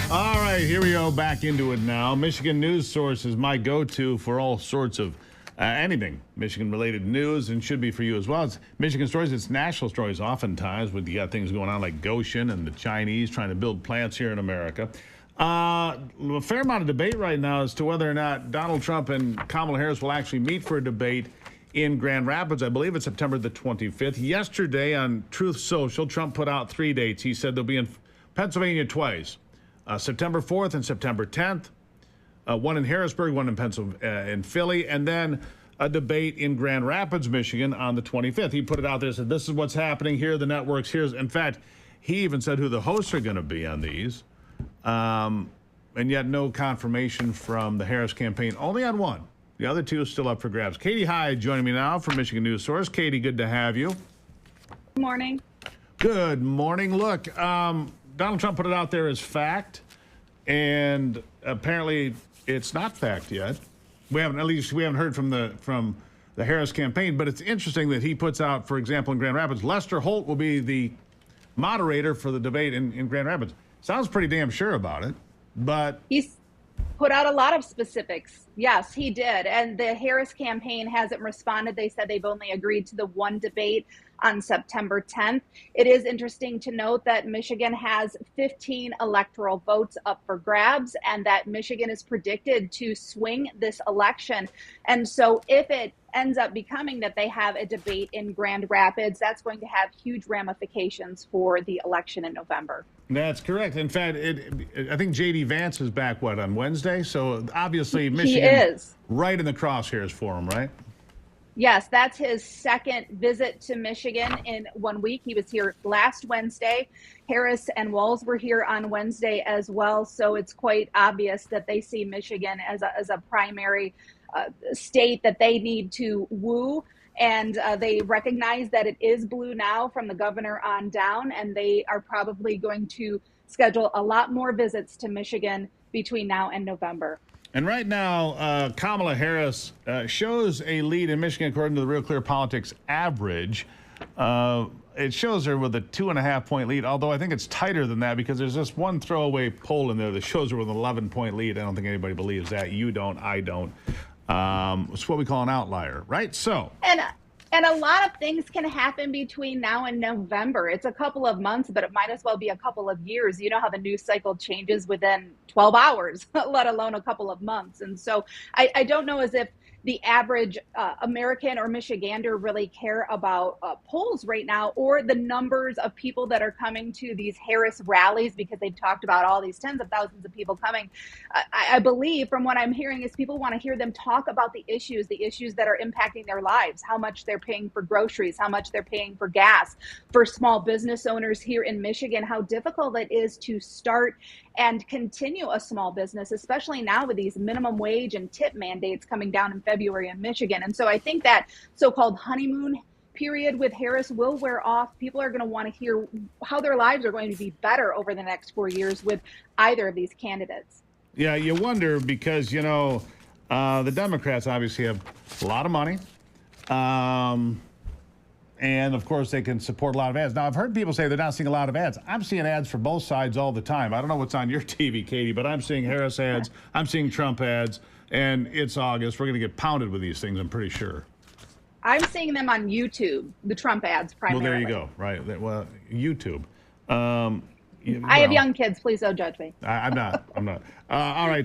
All right, here we go, back into it now. Michigan News Source is my go-to for all sorts of anything Michigan-related news, and should be for you as well. It's Michigan stories, it's national stories oftentimes, when you got things going on like Goshen and the Chinese trying to build plants here in America. A fair amount of debate right now as to whether or not Donald Trump and Kamala Harris will actually meet for a debate in Grand Rapids. I believe it's September the 25th. Yesterday on Truth Social, Trump put out 3 dates. He said they'll be in Pennsylvania twice. September 4th and September 10th, one in Harrisburg, one in Philly, and then a debate in Grand Rapids, Michigan on the 25th. He put it out there, said, this is what's happening. Here are the networks. In fact, he even said who the hosts are going to be on these. And yet no confirmation from the Harris campaign, only on one. The other two are still up for grabs. Heid joining me now from Michigan News Source. Katie, good to have you. Good morning. Good morning. Look, Donald Trump put it out there as fact, and apparently it's not fact yet. We haven't heard from the Harris campaign, but it's interesting that he puts out, for example, in Grand Rapids, Lester Holt will be the moderator for the debate in Grand Rapids. Sounds pretty damn sure about it, but He's put out a lot of specifics. Yes, he did. And the Harris campaign hasn't responded. They said they've only agreed to the one debate on September 10th. It is interesting to note that Michigan has 15 electoral votes up for grabs, and that Michigan is predicted to swing this election. And so if it ends up becoming that they have a debate in Grand Rapids, that's going to have huge ramifications for the election in November. That's correct. In fact, I think J.D. Vance is back, on Wednesday? So obviously Michigan is right in the crosshairs for him, right? Yes, that's his second visit to Michigan in 1 week. He was here last Wednesday. Harris and Walz were here on Wednesday as well. So it's quite obvious that they see Michigan as a primary state that they need to woo. And they recognize that it is blue now from the governor on down, and they are probably going to schedule a lot more visits to Michigan between now and November. And right now, Kamala Harris shows a lead in Michigan, according to the Real Clear Politics average. It shows her with a 2.5-point lead, although I think it's tighter than that because there's just one throwaway poll in there that shows her with an 11-point lead. I don't think anybody believes that. You don't, I don't. It's what we call an outlier, right? So. And a lot of things can happen between now and November. It's a couple of months, but it might as well be a couple of years. You know how the news cycle changes within 12 hours, let alone a couple of months. And so I don't know as if the average American or Michigander really care about polls right now, or the numbers of people that are coming to these Harris rallies, because they've talked about all these tens of thousands of people coming. I believe from what I'm hearing is people want to hear them talk about the issues that are impacting their lives, how much they're paying for groceries, how much they're paying for gas, for small business owners here in Michigan, how difficult it is to start and continue a small business, especially now with these minimum wage and tip mandates coming down in February in Michigan. And so I think that so-called honeymoon period with Harris will wear off. People are going to want to hear how their lives are going to be better over the next 4 years with either of these candidates. Yeah, you wonder because, the Democrats obviously have a lot of money. And, of course, they can support a lot of ads. Now, I've heard people say they're not seeing a lot of ads. I'm seeing ads for both sides all the time. I don't know what's on your TV, Katie, but I'm seeing Harris ads. I'm seeing Trump ads. And it's August. We're going to get pounded with these things, I'm pretty sure. I'm seeing them on YouTube, the Trump ads primarily. Well, there you go. Right. Well, YouTube. I have young kids. Please don't judge me. I'm not. All right.